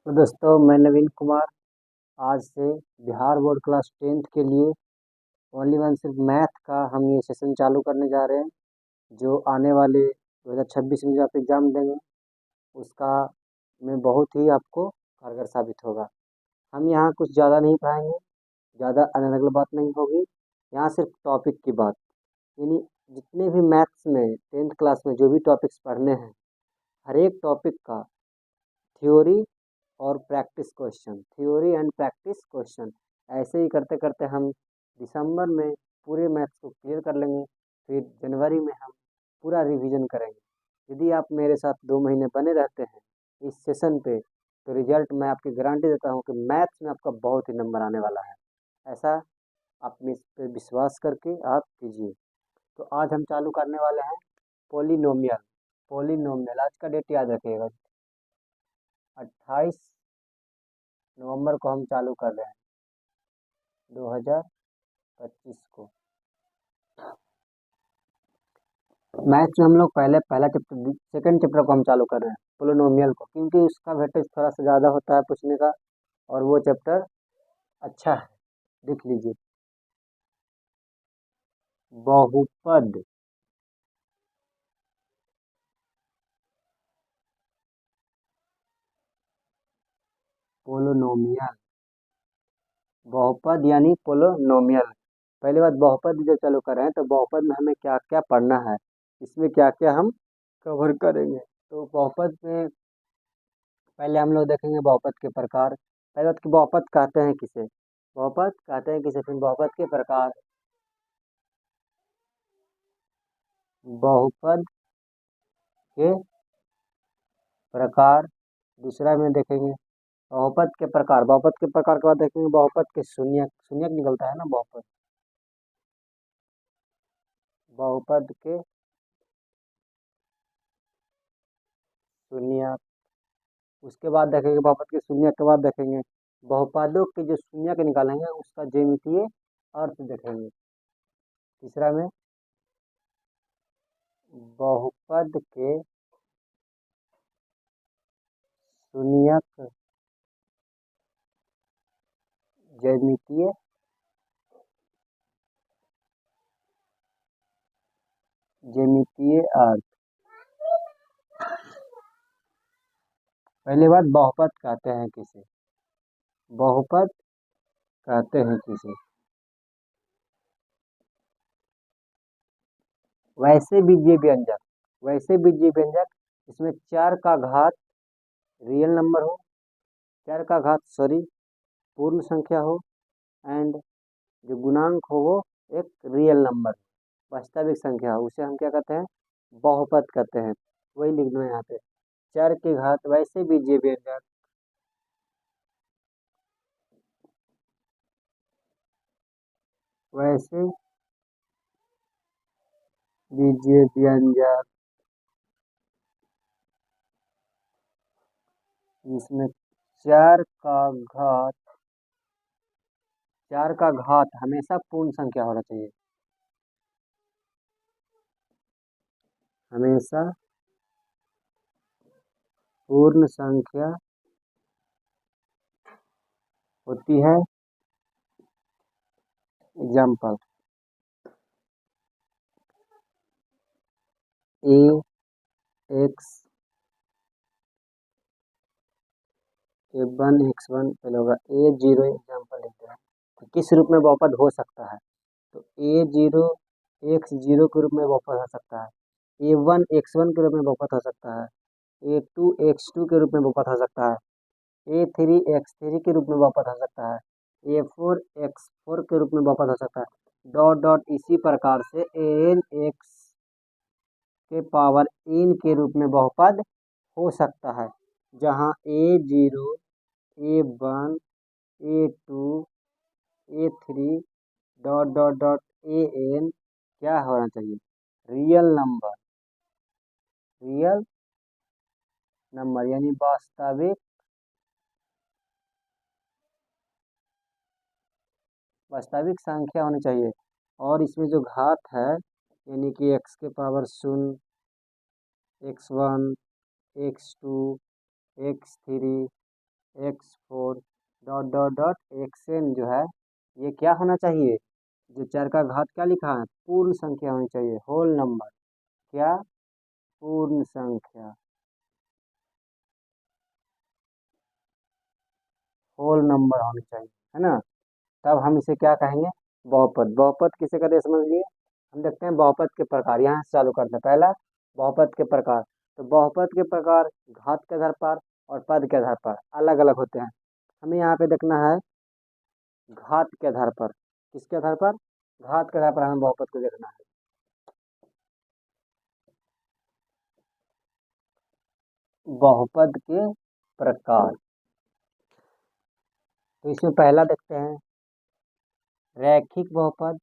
तो दोस्तों, मैं नवीन कुमार आज से बिहार बोर्ड क्लास 10th के लिए ओनली वन सिर्फ मैथ का हम ये सेशन चालू करने जा रहे हैं। जो आने वाले 2026 में जो आप एग्ज़ाम देंगे उसका में बहुत ही आपको कारगर साबित होगा। हम यहाँ कुछ ज़्यादा नहीं पढ़ाएंगे, ज़्यादा अलग अलग बात नहीं होगी। यहाँ सिर्फ टॉपिक की बात, यानी जितने भी मैथ्स में 10th क्लास में जो भी टॉपिक्स पढ़ने हैं, हर एक टॉपिक का थ्योरी और practice question, theory and practice question, ऐसे ही करते करते हम दिसंबर में पूरे मैथ्स को क्लियर कर लेंगे। फिर जनवरी में हम पूरा रिवीजन करेंगे। यदि आप मेरे साथ 2 महीने बने रहते हैं इस सेशन पे, तो रिजल्ट मैं आपकी गारंटी देता हूँ कि मैथ्स में आपका बहुत ही नंबर आने वाला है। ऐसा आप इस पे विश्वास करके आप कीजिए। तो आज हम चालू करने वाले हैं पोलिनोमियल। पोलिनोमियल आज का डेट याद रखिएगा, 28 नवंबर को हम चालू कर रहे हैं, 2025 को। मैथ्स में हम लोग पहला चैप्टर सेकंड चैप्टर को हम चालू कर रहे हैं, पोलिनोमियल को, क्योंकि उसका वेटेज थोड़ा सा ज़्यादा होता है पूछने का, और वो चैप्टर अच्छा है। देख लीजिए, बहुपद। पोलिनोमियल, बहुपद यानी पोलिनोमियल। पहली बात, बहुपद जो चालू कर रहे हैं तो बहुपद में हमें क्या क्या पढ़ना है, इसमें क्या क्या हम कवर करेंगे। तो बहुपद में पहले हम लोग देखेंगे बहुपद के प्रकार। पहले बात कि बहुपद कहते हैं किसे, बहुपद कहते हैं किसे, फिर बहुपद के प्रकार, बहुपद के प्रकार। दूसरा में देखेंगे बहुपद के प्रकार, बहुपद के प्रकार के बाद देखेंगे बहुपद के शून्यक, शून्यक निकलता है ना बहुपद, बहुपद के शून्यक। उसके बाद देखेंगे बहुपद के शून्यक के बाद देखेंगे बहुपदों के जो शून्यक निकालेंगे उसका ज्यामितीय अर्थ देखेंगे। तीसरा में बहुपद के शून्यक ज्यामितीय ज्यामितीय अर्थ। पहली बात, बहुपद कहते हैं किसे, बहुपद कहते हैं किसे, वैसे बीजीय व्यंजक, वैसे बीजीय व्यंजक इसमें चार का घात रियल नंबर हो, चार का घात सॉरी पूर्ण संख्या हो, एंड जो गुणांक हो वो एक रियल नंबर, वास्तविक संख्या हो, उसे हम क्या कहते हैं, बहुपद कहते हैं। वही लिख दो यहाँ पे, चार के घात वैसे बीजीय व्यंजक, वैसे बीजीय व्यंजक जिसमें चार का घात, चार का घात हमेशा पूर्ण संख्या होना चाहिए, हमेशा पूर्ण संख्या होती है। एग्जाम्पल, ए एक्स ए वन एक्स वन, पहले होगा ए जीरो, एग्जाम्पल लेते हैं तो किस रूप में बहुपद हो सकता है, तो ए जीरो एक्स जीरो के रूप में बहुपद हो सकता है, ए वन एक्स वन के रूप में बहुपद हो सकता है, ए टू एक्स टू के रूप में बहुपद हो सकता है, ए थ्री एक्स थ्री के रूप में बहुपद हो सकता है, ए फोर एक्स फोर के रूप में बहुपद हो सकता है, डॉट डॉट इसी प्रकार से एन एक्स के पावर एन के रूप में बहुपद हो सकता है, जहाँ A zero A one A two A three dot dot dot A N क्या होना चाहिए, रियल नंबर, रियल नंबर यानी वास्तविक, वास्तविक संख्या होनी चाहिए। और इसमें जो घात है, यानी कि एक्स के पावर शून्य, x one, x two, x three, x4 dot dot dot xn जो है ये क्या होना चाहिए, जो चर का घात क्या लिखा है, पूर्ण संख्या होनी चाहिए, होल नंबर, क्या, पूर्ण संख्या, होल नंबर होनी चाहिए, है ना। तब हम इसे क्या कहेंगे, बहुपद। बहुपद किसे कहते हैं समझ लिए। हम देखते हैं बहुपद के प्रकार, यहाँ से चालू करते हैं। पहला बहुपद के प्रकार, तो बहुपद के प्रकार घात के आधार पर और पद के आधार पर अलग अलग होते हैं। हमें यहाँ पे देखना है घात के आधार पर, किसके आधार पर, घात के आधार पर हमें बहुपद को देखना है। बहुपद के प्रकार, तो इसमें पहला देखते हैं रैखिक बहुपद,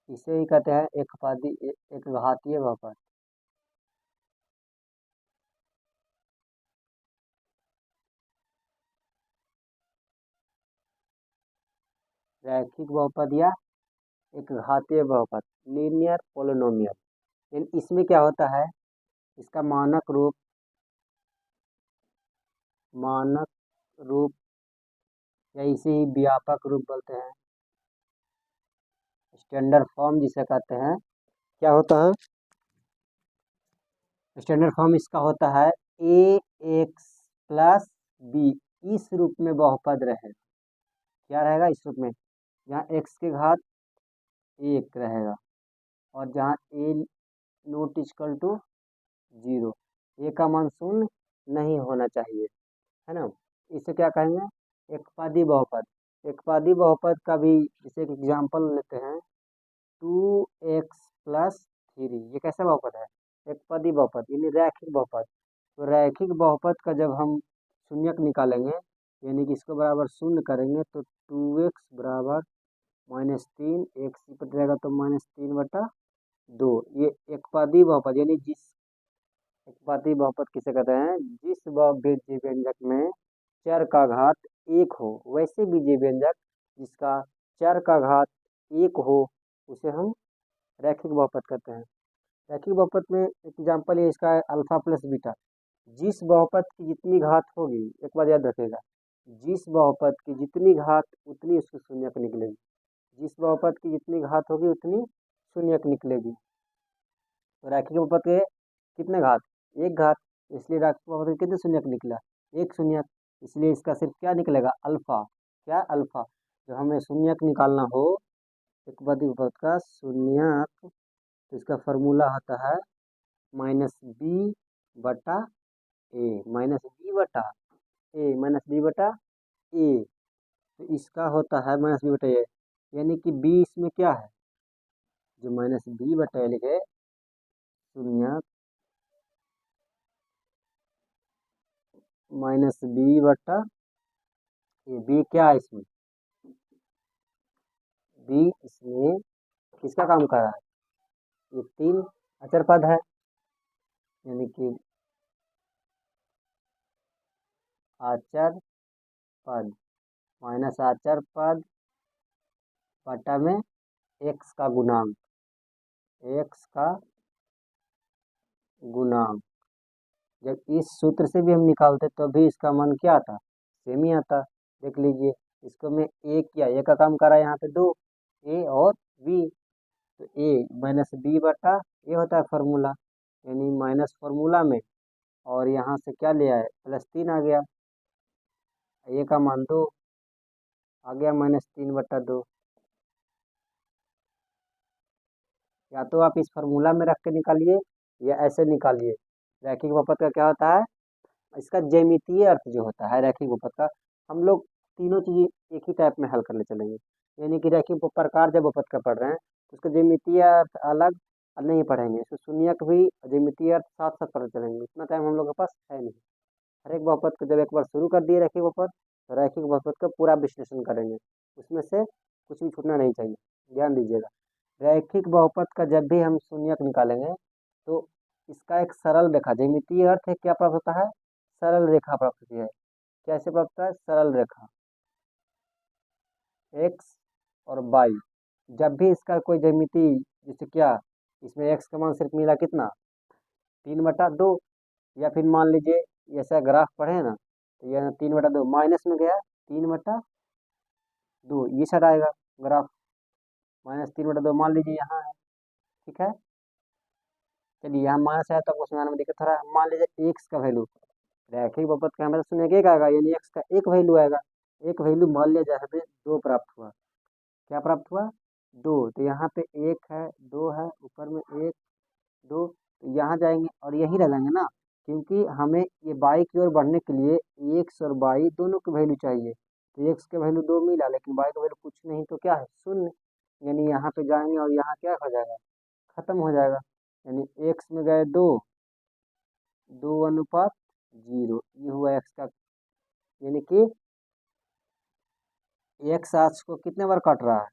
इसे ही कहते हैं एक घातीय बहुपद। रैखिक बहुपद या एक घातीय बहुपद, लीनियर पोलिनोमियल। इसमें क्या होता है, इसका मानक रूप या इसे ही व्यापक रूप बोलते हैं, स्टैंडर्ड फॉर्म जिसे कहते हैं, क्या होता है, स्टैंडर्ड फॉर्म इसका होता है ए एक्स प्लस बी, इस रूप में बहुपद रहे, क्या रहेगा इस रूप में, जहाँ एक्स के घात एक रहेगा और जहाँ ए नोट इक्वल टू 0, ए का मान शून्य नहीं होना चाहिए, है ना। इसे क्या कहेंगे, एकपदी बहुपद। एकपदी बहुपद का भी जैसे एक एग्जांपल लेते हैं, 2x+3, ये कैसा बहुपद है, एकपदी बहुपद यानी रैखिक बहुपद। तो रैखिक बहुपद का जब हम शून्यक निकालेंगे, यानी कि इसको बराबर शून्य करेंगे, तो 2x बराबर -3, एक्स पर रहेगा तो -3/2। ये एकपदी बहुपद यानी जिस एकपदी बहुपद किसे कहते हैं, जिस बीजीय व्यंजक में चर का घात एक हो, वैसे बीजीय व्यंजक जिसका चर का घात एक हो उसे हम रैखिक बहुपद कहते हैं। रैखिक बहुपद में एग्जाम्पल ये इसका है अल्फा प्लस बीटा। जिस बहुपद की जितनी घात होगी, एक बार याद रखेगा, जिस बहुपद की जितनी घात उतनी उसकी शून्यक निकलेगी, जिस बहुपद की जितनी घात होगी उतनी शून्यक निकलेगी। तो रैखिक बहुपद के कितने घात, एक घात, इसलिए रैखिक बहुपद के कितने शून्यक निकला, एक शून्यक, इसलिए इसका सिर्फ क्या निकलेगा, अल्फा, क्या अल्फा। जो हमें शून्यक निकालना हो एकपदी बहुपद का शून्यक, तो इसका फॉर्मूला होता है -b/a, -b/a। तो इसका होता है -b/a, यानी कि b इसमें क्या है, जो -b/a लिखे शून्यक -b/a, b क्या है इसमें, b इसमें किसका काम कर रहा है, ये 3 अचर पद है, यानी कि आचर पद माइनस आचर पद बटा में एक्स का गुणांक, एक्स का गुणांक। जब इस सूत्र से भी हम निकालते तो भी इसका मान क्या आता, सेम ही आता। देख लीजिए, इसको मैं ए किया, ए का काम करा यहाँ पे 2, ए और बी, तो ए -b/a होता है फॉर्मूला, यानी माइनस फॉर्मूला में, और यहाँ से क्या ले आए, +3 आ गया, ए का मान 2 आ गया, -3/2। या तो आप इस फार्मूला में रख के निकालिए या ऐसे निकालिए। रैखिक बहुपद का क्या होता है, इसका ज्यामितीय अर्थ जो होता है रैखिक बहुपद का, हम लोग तीनों चीज एक ही टाइप में हल करने चलेंगे। यानी कि रैखिक प्रकार जब बहुपद का पढ़ रहे हैं तो उसका ज्यामितीय अर्थ अलग नहीं पढ़ेंगे, इसको शून्यक भी ज्यामितीय अर्थ साथ साथ पढ़ते चलेंगे, इतना टाइम हम लोग के पास है नहीं। हर एक बहुपद को जब एक बार शुरू कर दिए रैखिक बहुपद, तो रैखिक बहुपद का पूरा विश्लेषण करेंगे, उसमें से कुछ भी छूटना नहीं चाहिए, ध्यान दीजिएगा। रैखिक बहुपद का जब भी हम शून्यक निकालेंगे तो इसका एक सरल रेखा, ज्यामितीय अर्थ है क्या प्राप्त होता है, सरल रेखा प्राप्त होती है। कैसे प्राप्त होता है, सरल रेखा, एक्स और वाई, जब भी इसका कोई ज्यामिति, जैसे क्या, इसमें एक्स का मान सिर्फ मिला कितना 3/2, या फिर मान लीजिए ऐसा ग्राफ पढ़े ना, तो यह 3/2 माइनस में गया 3/2, ये साइड आएगा ग्राफ, -3/2 मान लीजिए यहाँ है। ठीक है, चलिए यहाँ माइनस आया, तब क्वेश्चन में देखिए थोड़ा, मान लीजिए एक्स का वैल्यू, रैखिक बहुपद का हमें शून्य एक आएगा, यानी एक्स का एक वैल्यू आएगा। एक वैल्यू मान लिया जाए, हमें 2 प्राप्त हुआ। क्या प्राप्त हुआ? 2। तो यहाँ पे 1 है, 2 है, ऊपर में 1 2, तो यहाँ जाएंगे और यहीं रह जाएंगे ना, क्योंकि हमें ये बाई की ओर बढ़ने के लिए एक्स और बाई दोनों की वैल्यू चाहिए। तो एक्स के वैल्यू 2 मिला, लेकिन बाई का वैल्यू कुछ नहीं, तो क्या है? शून्य। यानी यहाँ पे जाएंगे और यहाँ क्या हो जाएगा? खत्म हो जाएगा। यानी एक्स में गए 2, 2:0, ये हुआ एक्स का, यानी कि एक्स अक्ष को कितने बार काट रहा है?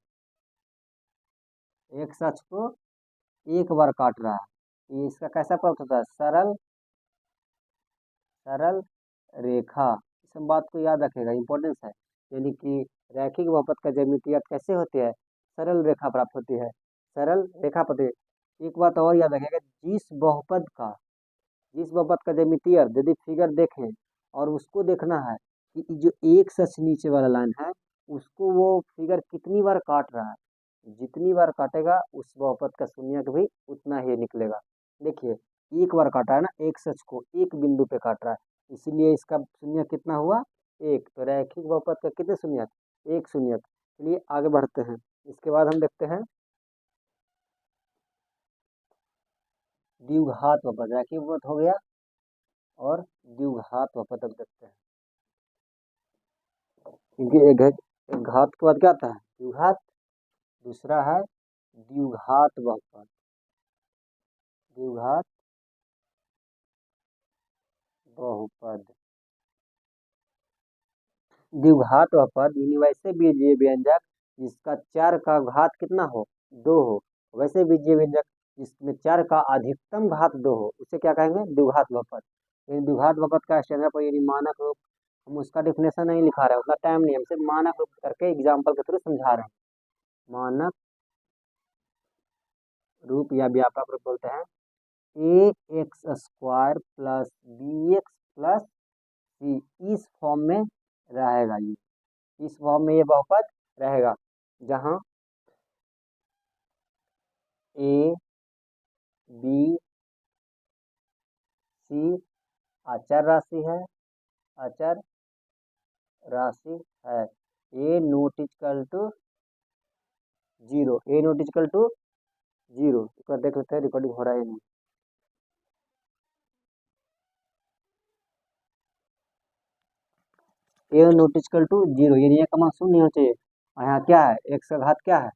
एक्स अक्ष को एक बार काट रहा है। ये इसका कैसा प्राप्त होता है? सरल सरल रेखा। इस सब बात को याद रखेगा, इंपॉर्टेंस है। यानी कि रैखिक बहुपद का ज्यामितीय अर्थ कैसे होती है? सरल रेखा प्राप्त होती है, सरल रेखा पते। एक बात और याद रखेगा, जिस बहुपद का ज्यामितीय अर्थ यदि फिगर देखें और उसको देखना है कि जो एक सच नीचे वाला लाइन है, उसको वो फिगर कितनी बार काट रहा है, जितनी बार काटेगा उस बहुपद का शून्यक भी उतना ही निकलेगा। देखिए, एक बार काटा है ना, एक सच को एक बिंदु पे काट रहा है, इसीलिए इसका शून्य कितना हुआ? एक। तो रैखिक बहुपद का कितने शून्यक? एक शून्यक। चलिए आगे बढ़ते हैं। इसके बाद हम देखते हैं द्विघात बहुपद। रैखिक बहुपद हो गया, और द्विघात बहुपद अब देखते हैं, क्योंकि एक घात के बाद क्या आता है? द्विघात। दूसरा है द्विघात बहुपद। द्विघात बहुपद, द्विघात बहुपद यानी वैसे बीजीय व्यंजक जिसका चर का घात कितना हो? 2 हो। वैसे बीजीय व्यंजक जिसमें चर का अधिकतम घात 2 हो, उसे क्या कहेंगे? द्विघात बहुपद। यानी द्विघात बहुपद का स्टैंडर्ड पर यानी मानक रूप, हम उसका डिफिनेशन नहीं लिखा रहे हैं, उतना टाइम नहीं, हम सिर्फ मानक रूप करके एग्जाम्पल के थ्रू समझा रहे हैं। मानक रूप या व्यापक रूप बोलते हैं ax² plus bx plus c, इस फॉर्म में रहेगा। ये इस फॉर्म में ये बहुपद रहेगा, जहां a b c अचर राशि है, अचर राशि है। a not equal to 0, a not equal to 0। एक बार देख लेते हैं रिकॉर्डिंग हो रहा है नहीं। ए नॉट इक्वल टू 0, यानी ये का मान शून्य नहीं होना चाहिए। और यहाँ क्या है? एक्स का घात क्या है?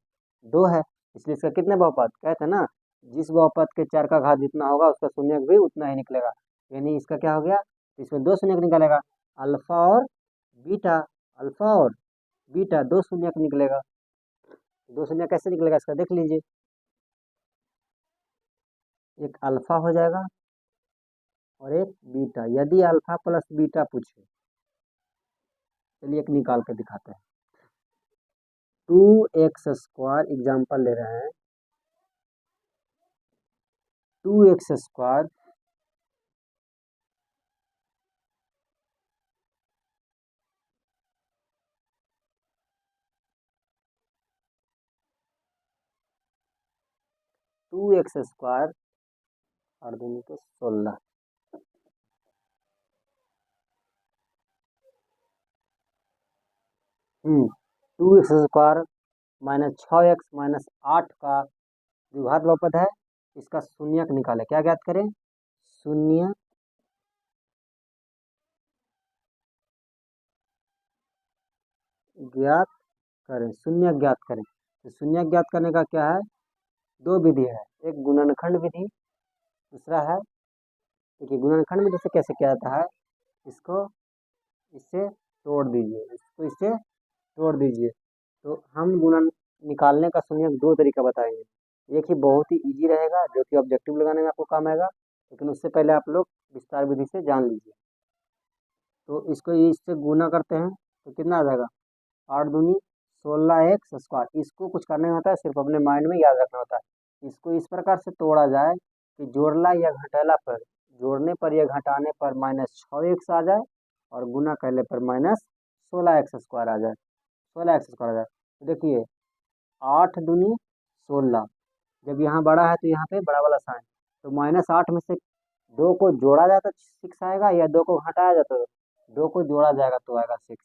2 है, इसलिए इसका कितने बहुपद? कहते हैं ना, जिस बहुपद के चर का घात जितना होगा उसका शून्यक भी उतना ही निकलेगा। यानी इसका क्या हो गया? इसमें 2 शून्यक निकलेगा, अल्फा और बीटा। अल्फा और बीटा 2 शून्यक निकलेगा। 2 शून्यक कैसे निकलेगा इसका देख लीजिए। एक अल्फा हो जाएगा और एक बीटा, यदि अल्फा प्लस बीटा पूछे। चलिए एक निकाल के दिखाते हैं। 2x² एग्जाम्पल ले रहे हैं, 2x² और दोनों को 16। 2x² -6x-8 का द्विघात बहुपद है। इसका शून्यक निकाले, क्या ज्ञात करें? शून्य ज्ञात करें, शून्य ज्ञात करें। तो शून्य ज्ञात करने का क्या है? 2 विधि है, एक गुणनखंड विधि, दूसरा है, देखिए गुणनखंड विधि से कैसे किया जाता है, इसको इससे तोड़ दीजिए, इसको इससे तोड़ दीजिए। तो हम गुणन निकालने का शून्यक 2 तरीका बताएंगे। एक ही बहुत ही इजी रहेगा, जो कि ऑब्जेक्टिव लगाने में आपको काम आएगा, लेकिन उससे पहले आप लोग विस्तार विधि से जान लीजिए। तो इसको इससे गुना करते हैं तो कितना आ जाएगा? 8 दूनी 16x²। इसको कुछ करना नहीं होता है, सिर्फ अपने माइंड में याद रखना होता है। इसको इस प्रकार से तोड़ा जाए कि जोड़ला या घटाला पर, जोड़ने पर या घटाने पर -6x आ जाए और गुना करने पर -16x² आ जाए, 16x² आ जाए। तो देखिए 8 दूनी 16, जब यहाँ बड़ा है तो यहाँ पे बड़ा वाला साइन, तो -8 में से 2 को जोड़ा जाए तो 6 आएगा, या 2 को घटाया जाए तो 2 को जोड़ा जाएगा तो आएगा 6।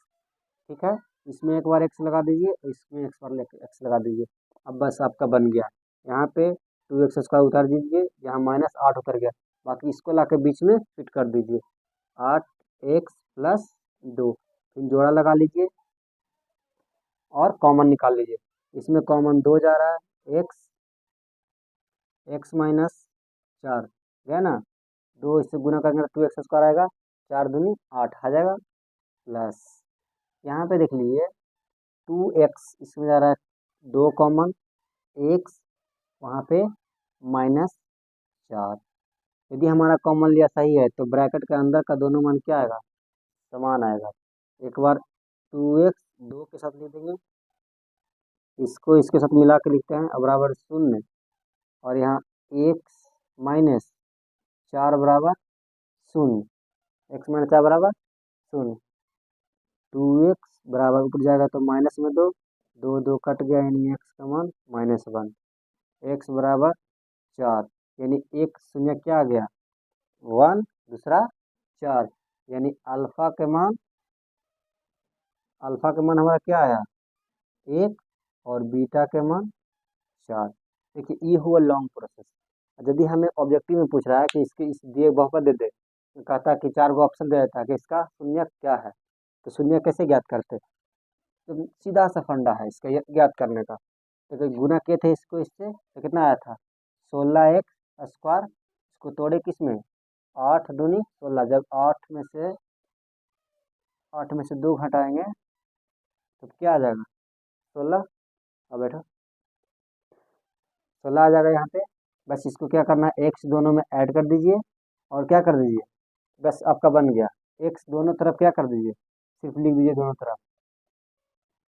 ठीक है, इसमें एक बार x लगा दीजिए, इसमें एक बार x लगा दीजिए। अब बस आपका बन गया। यहाँ पे 2x² उतार दीजिए, यहाँ -8 उतर गया, बाकी इसको ला के बीच में फिट कर दीजिए। 8x + 2, फिर जोड़ा लगा लीजिए और कॉमन निकाल लीजिए। इसमें कॉमन 2 जा रहा है, x -4 गया ना, 2 इससे गुना करेंगे तो 2x² आएगा, 4 दूनी 8 आ जाएगा, प्लस यहाँ पे देख लीजिए 2x, इसमें जा रहा है 2 कॉमन, x वहाँ पे -4। यदि हमारा कॉमन लिया सही है तो ब्रैकेट के अंदर का दोनों मान क्या आएगा, समान आएगा। एक बार 2x 2 के साथ लिख देंगे, इसको इसके साथ मिला के लिखते हैं, बराबर 0, और यहाँ x -4 बराबर 0, x -4 बराबर 0। 2x बराबर ऊपर जाएगा तो माइनस में 2, 2 2 कट गया, यानी x का मान -1, x बराबर 4, यानी एक शून्य क्या आ गया 1, दूसरा 4, यानी अल्फा के मान हमारा क्या आया 1 और बीटा के मान 4। देखिए ये हुआ लॉन्ग प्रोसेस। यदि हमें ऑब्जेक्टिव में पूछ रहा है कि इसके इस दिए बहुपद दे दे, तो कहता है कि 4 गो ऑप्शन दे देता है कि इसका शून्य क्या है, तो शून्य कैसे ज्ञात करते, तो सीधा सा फंडा है इसका ज्ञात करने का। तो गुना किए थे इसको इससे, तो कितना आया था 16x², इसको तोड़े किस में 8 दूनी 16, जब 8 में से 2 घटाएंगे तो क्या आ जाएगा 16, अब बैठो 16 आ जाएगा यहाँ पे। बस इसको क्या करना है, x दोनों में ऐड कर दीजिए और क्या कर दीजिए, बस आपका बन गया। x दोनों तरफ क्या कर दीजिए, सिर्फ लिख दीजिए दोनों तरफ,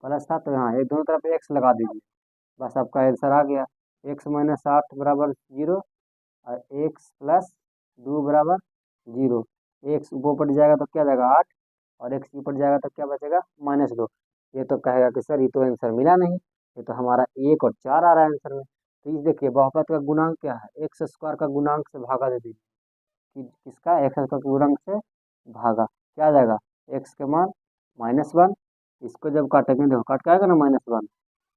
प्लस था तो यहाँ एक दोनों तरफ x लगा दीजिए, बस आपका आंसर आ गया। x -8 बराबर 0 और x + 2 बराबर 0। x ऊपर जाएगा तो क्या जाएगा 8, और x ऊपर जाएगा तो क्या बचेगा -2। ये तो कहेगा कि सर ये तो आंसर मिला नहीं, ये तो हमारा 1 और 4 आ रहा है आंसर में। तो इस देखिए बहुपद का गुणांक क्या है, x² का गुणांक से भागा दे दीजिए, कि किसका x² का गुणांक से भागा, क्या आ जाएगा x के मान -1, इसको जब काटेंगे देखो काट के आएगा ना -1,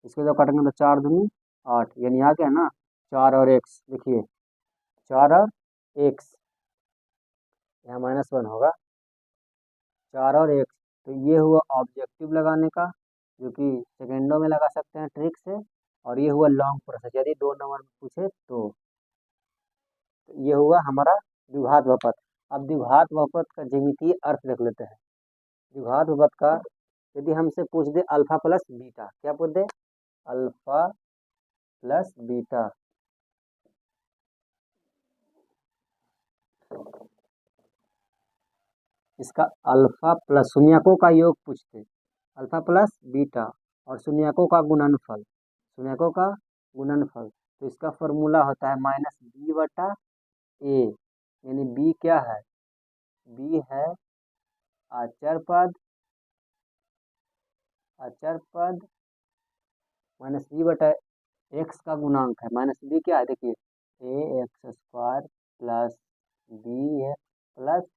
इसको जब काटेंगे तो 4 दूनी 8, यानी आ गया ना 4 और x, देखिए 4 और x, यहाँ -1 होगा 4 और x। तो ये हुआ ऑब्जेक्टिव लगाने का, जो कि सेकेंडों में लगा सकते हैं ट्रिक से, और ये हुआ लॉन्ग प्रोसेस यदि 2 नंबर में पूछे तो। ये हुआ हमारा द्विघात बहुपद। अब द्विघात बहुपद का ज्यामितीय अर्थ देख लेते हैं। द्विघात बहुपद का यदि हमसे पूछ दे अल्फा प्लस बीटा, क्या पूछ दे अल्फा प्लस बीटा, इसका अल्फा प्लस शून्यकों का योग पूछते, अल्फा प्लस बीटा और शून्यकों का गुणनफल, शून्यकों का गुणनफल, तो इसका फॉर्मूला होता है -b/a, यानी b क्या है, b है अचर पद, -b/x का गुणांक है, -b क्या है देखिए ax² + bx +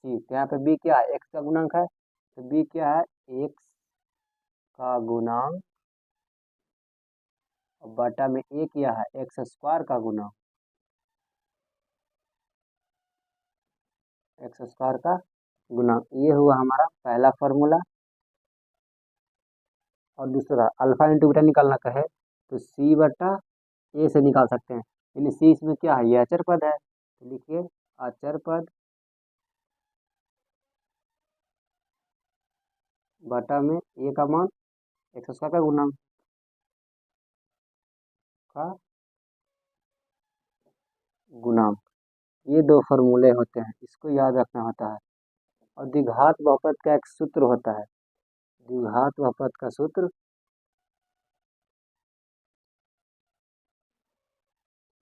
c, तो यहाँ पे b क्या है x का गुणांक है, तो b क्या है x का गुणांक, और बटा में a क्या है x² का गुणांक, x² का गुणांक। ये हुआ हमारा पहला फॉर्मूला। और दूसरा अल्फा इंटू बीटा निकालना कहे तो c/a से निकाल सकते हैं, यानी c इसमें क्या है ये अचर पद है, तो लिखिए अचर पद बटा में a का मान x² का गुणांक का गुणांक। ये 2 फॉर्मूले होते हैं, इसको याद रखना होता है। और द्विघात बहुपद का एक सूत्र होता है, द्विघात बहुपद का सूत्र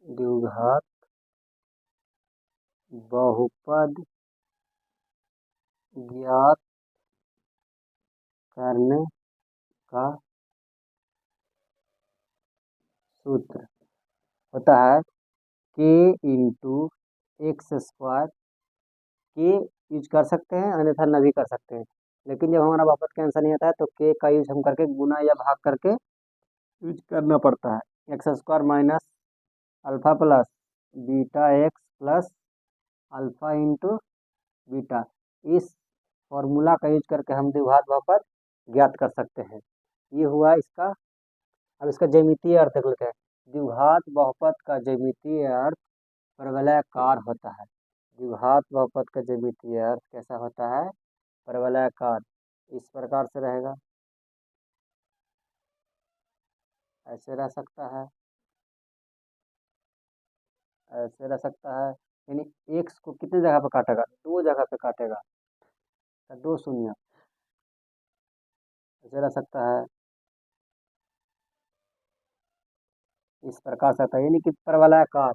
द्विघात बहुपद ज्ञात करने का सूत्र होता है के इंटू एक्स स्क्वायर। के यूज कर सकते हैं, अन्यथा न भी कर सकते हैं, लेकिन जब हमारा बहुपद का आंसर नहीं आता है तो के का यूज हम करके गुना या भाग करके यूज करना पड़ता है। X square minus alpha plus beta x plus alpha into beta, इस फॉर्मूला का यूज करके हम द्विघात बहुपद ज्ञात कर सकते हैं। ये हुआ इसका। अब इसका ज्यामितीय अर्थ देख लेते हैं। द्विघात बहुपद का ज्यामितीय अर्थ परवलयाकार होता है। द्विघात बहुपद का ज्यामितीय अर्थ कैसा होता है? परवलयाकार। इस प्रकार से रहेगा, ऐसे रह सकता है, ऐसे रह सकता है। यानी एक्स को कितने जगह पे काटेगा? दो जगह पे काटेगा, तो दो शून्य, ऐसे रह सकता है, इस प्रकार से होता है, यानी कि परवलयाकार।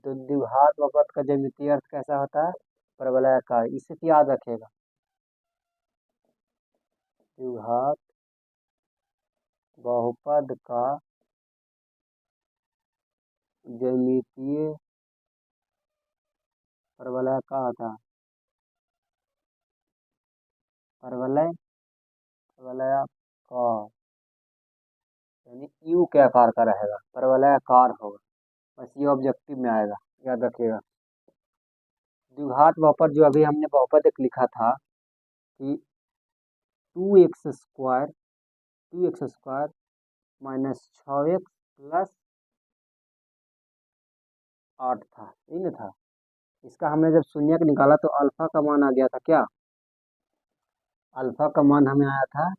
तो द्विघात बहुपद का ज्यामितीय अर्थ कैसा होता है? परवलयाकार। इसे तो याद रखेगा। द्विघात बहुपद का ज्यामितीय परवलयाकार होता है। परवलय परवलयाकार यानी यू के आकार का रहेगा, परवलयाकार होगा, बस ये ऑब्जेक्टिव में आएगा, याद रखिएगा। द्विघात बहुपद जो अभी हमने बहुपद एक लिखा था कि 2x square minus 6x plus 8 था, यही ना था। इसका हमने जब शून्यक निकाला तो अल्फा का मान आ गया था क्या? अल्फा का मान हमें आया था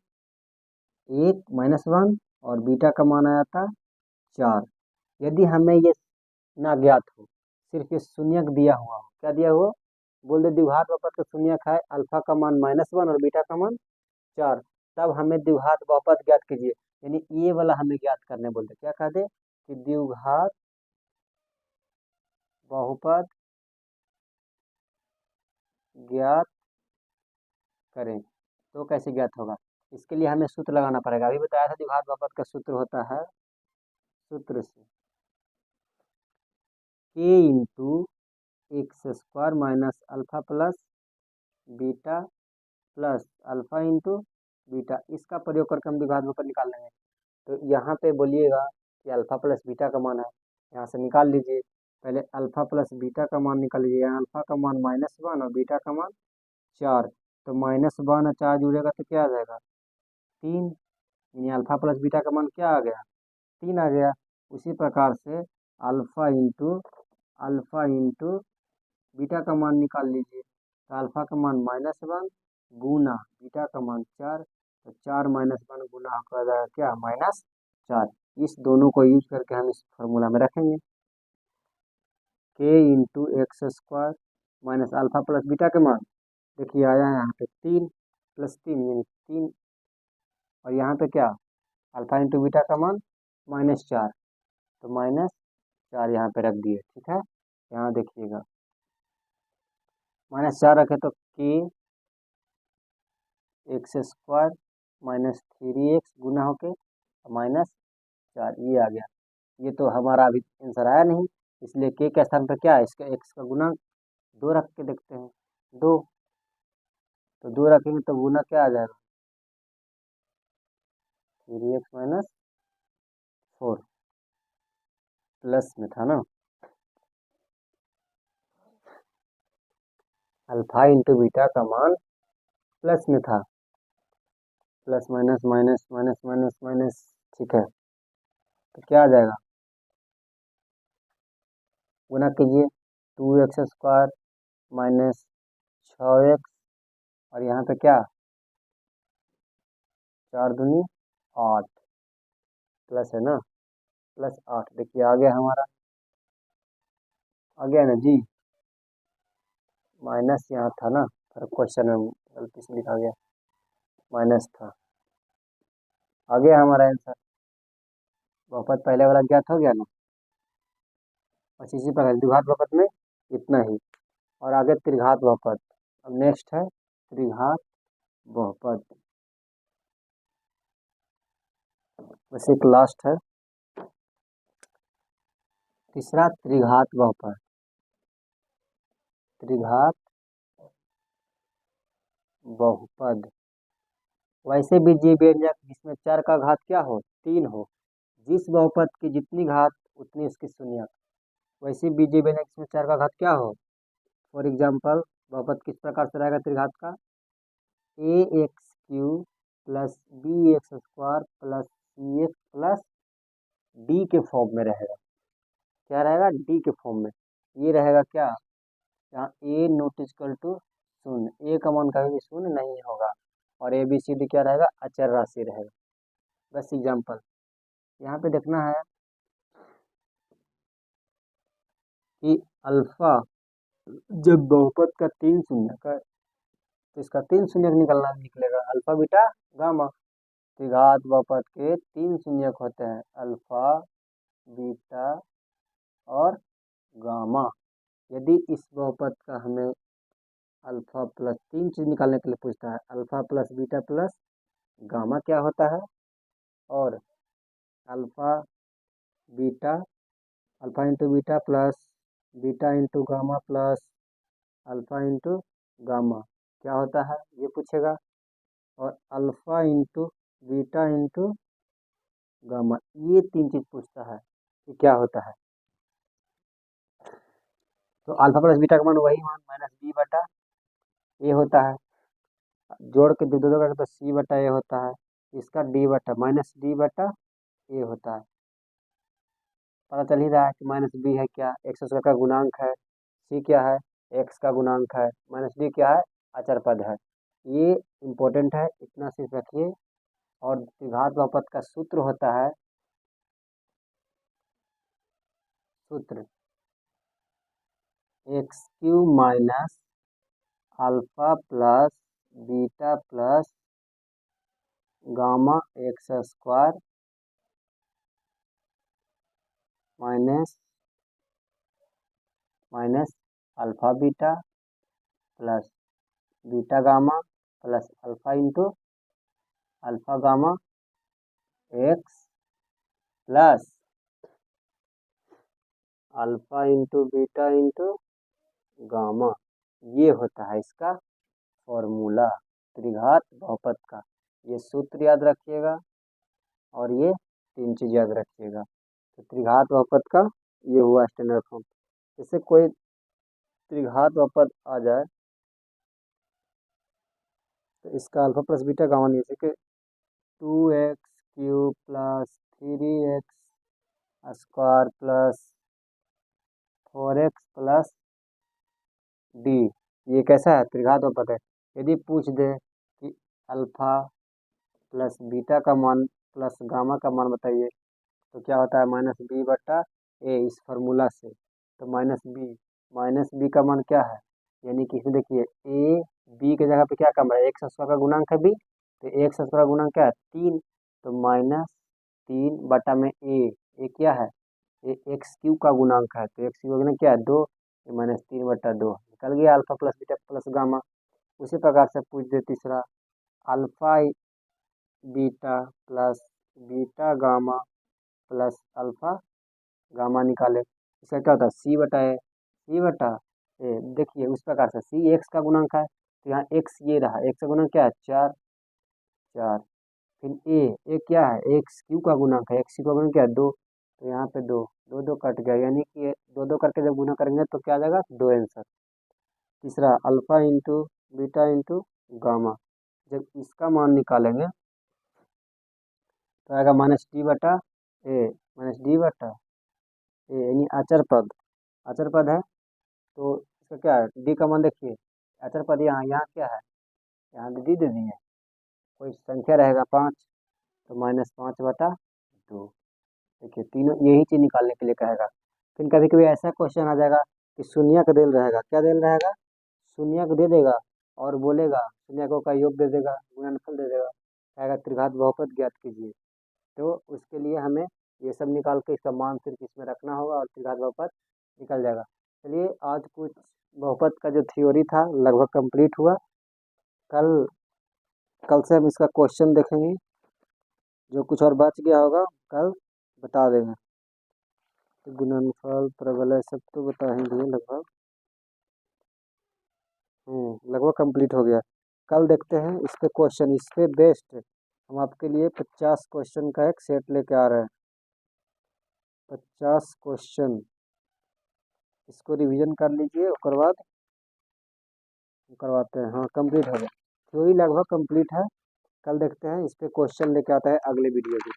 1 - 1 और बीटा का मान आया था 4। यदि हमें ये ना ज्ञात हो, सिर्फ ये शून्यक दिया हुआ हो, क्या दिया हुआ? बोल दे द्विघात बहुपद का शून्यक है अल्फा का मान -1 और बीटा का मान 4, तब हमें द्विघात बहुपद ज्ञात कीजिए। यानी ये वाला हमें ज्ञात करने बोलते, क्या कह दे कि द्विघात बहुपद ज्ञात करें। तो कैसे ज्ञात होगा? इसके लिए हमें सूत्र लगाना पड़ेगा। अभी बताया था द्विघात बहुपद का सूत्र होता है, सूत्र से के into x square minus alpha plus beta plus alpha into beta, इसका प्रयोग करके हम द्विघात बहुपद निकाल लेंगे। तो यहाँ पे बोलिएगा कि अल्फा प्लस बीटा का मान है, यहाँ से निकाल लीजिए। पहले अल्फा प्लस बीटा का मान निकाल लीजिए। यहाँ अल्फा का मान -1 और बीटा का मान 4, तो -1 और 4 जुड़ेगा तो क्या आ जाएगा? 3। यानी अल्फा प्लस बीटा का मान क्या आ गया? 3 आ गया। उसी प्रकार से अल्फा इंटू बीटा का मान निकाल लीजिए। तो अल्फा का मान -1 गुना बीटा का मान 4, तो 4 - 1 गुना हो जाएगा क्या? -4। इस दोनों को यूज करके हम इस फॉर्मूला में रखेंगे। के into x square minus alpha plus beta के मान देखिए आया है यहाँ पे 3 + 3 यानी 3, और यहाँ पे क्या? अल्फा इंटू बीटा का मान -4, तो -4 यहाँ पे रख दिए। ठीक है, यहाँ देखिएगा -4 रखे तो के एक्स स्क्वायर -3x गुना होके -4 ये आ गया। ये तो हमारा अभी आंसर आया नहीं, इसलिए के के स्थान पर क्या है? इसका एक्स का गुना 2 रख के देखते हैं। 2, तो 2 रखेंगे तो गुना क्या आ जाएगा? 3x - 4 प्लस में था ना, अल्फा इंटू बीटा का मान प्लस में था, plus minus minus minus minus minus, ठीक है, तो क्या आ जाएगा? गुना कीजिए 2x² माइनस 6x, और यहाँ पे क्या? 4 दूनी 8, प्लस है ना, +8। देखिए आ गया हमारा, आ गया ना जी। माइनस यहाँ था ना, पर क्वेश्चन में गलती से लिखा गया, माइनस था। आ गया हमारा आंसर। बहुपद पहले वाला ज्ञात हो गया ना। बस इसी प्रकार द्विघात बहुपद में इतना ही। और आगे त्रिघात बहुपद। अब नेक्स्ट है त्रिघात बहुपद, बस एक लास्ट है तीसरा त्रिघात बहुपद। त्रिघात बहुपद वैसे भी व्यंजक जिसमें 4 का घात क्या हो 3 हो, जिस बहुपद की जितनी घात उतनी उसकी शून्य। वैसे बीजीय व्यंजक जिसमें 4 का घात क्या हो, फॉर एग्जाम्पल बहुपद किस प्रकार से रहेगा त्रिघात का, ax³ plus bx² plus cx plus D के फॉर्म में रहेगा। क्या रहेगा, डी के फॉर्म में। ये रहेगा क्या, यहाँ ए नॉट इक्वल टू शून्य, ए का मान कभी भी शून्य नहीं होगा, और ए बी सी डी क्या रहेगा, अचर राशि रहेगा। बस एग्जाम्पल यहाँ पे देखना है कि अल्फा जब बहुपद का 3 शून्य का, तो इसका 3 शून्य निकलेगा अल्फा बीटा गामा। त्रिघात बहुपद के 3 शून्यक होते हैं, अल्फा बीटा और गामा। यदि इस बहुपद का हमें अल्फा प्लस 3 चीज निकालने के लिए पूछता है, alpha plus beta plus gamma क्या होता है, और alpha beta, alpha into beta plus beta into gamma plus alpha into gamma क्या होता है ये पूछेगा, और alpha into beta into gamma, ये 3 चीज पूछता है कि क्या होता है। तो अल्फा प्लस बीटा का मान वही मान माइनस बी बटा ए होता है, जोड़ के दो दो करके तो सी बटा ए होता है, इसका डी बटा माइनस डी बटा ए होता है। पता चल ही रहा है कि माइनस बी है क्या, एक्स स्क्वायर का गुणांक है, सी क्या है एक्स का गुणांक है, माइनस डी क्या है अचर पद है। ये इम्पोर्टेंट है, इतना सिर्फ रखिए। और द्विघात बहुपद का सूत्र होता है, सूत्र x³ minus alpha plus beta plus gamma x² minus minus alpha beta plus beta gamma plus alpha into alpha gamma x plus alpha into beta into gamma. ये होता है इसका फॉर्मूला त्रिघात बहुपद का। ये सूत्र याद रखिएगा और ये 3 चीज याद रखिएगा। तो त्रिघात बहुपद का ये हुआ स्टैंडर्ड फॉर्म। जैसे कोई त्रिघात बहुपद आ जाए तो इसका अल्फा प्लस बीटा गामा नहीं, जैसे कि 2x³ plus 3x² plus 4x plus D, ये कैसा है त्रिघात बहुपद है। यदि पूछ दे कि अल्फा प्लस बीटा का मान प्लस गामा का मान बताइए, तो क्या होता है माइनस बी बटा ए इस फार्मूला से। तो माइनस बी का मान क्या है, यानी कि इसमें देखिए ए बी के जगह पे क्या कम है, एक्स स्क्वायर का गुणांक है बी, तो एक्स स्क्वायर का गुणांक क्या है 3, तो -3 में ए क्या है ये x³ का गुणांक है, तो x³ का गुणांक क्या है 2, -3/2 निकल गया alpha plus beta plus gamma. उसी प्रकार से पूछ दे तीसरा, alpha beta plus beta gamma plus alpha gamma निकाले, इसका क्या होता है सी बटा ए। देखिए उस प्रकार से सी एक्स का गुणांक है, तो यहाँ एक्स ये रहा, एक्स का गुणांक क्या है 4, फिर ए क्या है x³ का गुणांक है, x³ का गुणांक क्या है 2, तो यहाँ पे 2 कट गया, यानी कि 2 करके जब गुना करेंगे तो क्या आ जाएगा 2 आंसर। तीसरा alpha into beta into gamma, जब इसका मान निकालेंगे तो आएगा -d/ए यानी अचर पद है। तो इसका क्या है डी का मान देखिए, अचर पद यहाँ क्या है, यहाँ डी दे दिए, कोई संख्या रहेगा 5, तो -5/2। देखिए तीनों यही चीज निकालने के लिए कहेगा। फिर कभी कभी ऐसा क्वेश्चन आ जाएगा कि शून्यक देल रहेगा, क्या देल रहेगा शून्यक दे देगा और बोलेगा शून्यकों का योग दे देगा, गुणनफल दे देगा, कहेगा त्रिघात बहुपद ज्ञात कीजिए। तो उसके लिए हमें ये सब निकाल के इसका मान सिर्फ इसमें रखना होगा और त्रिघात बहुपद निकल जाएगा। चलिए आज कुछ बहुपद का जो थ्योरी था लगभग कंप्लीट हुआ। कल कल से हम इसका क्वेश्चन देखेंगे, जो कुछ और बच गया होगा कल बता देंगे। तो गुणनफल प्रबल सब तो बता ही दिए लगभग। लगभग कंप्लीट हो गया। कल देखते हैं इस पे क्वेश्चन, इस पे बेस्ड हम आपके लिए 50 क्वेश्चन का एक सेट लेके आ रहे हैं। 50 क्वेश्चन, इसको रिवीजन कर लीजिए, उसके बाद करवाते हैं। हाँ कंप्लीट हो गया, थ्योरी लगभग कंप्लीट है। कल देखते हैं इस पे क्वेश्चन लेके आता है अगले वीडियो में।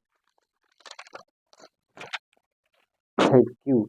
Thank you.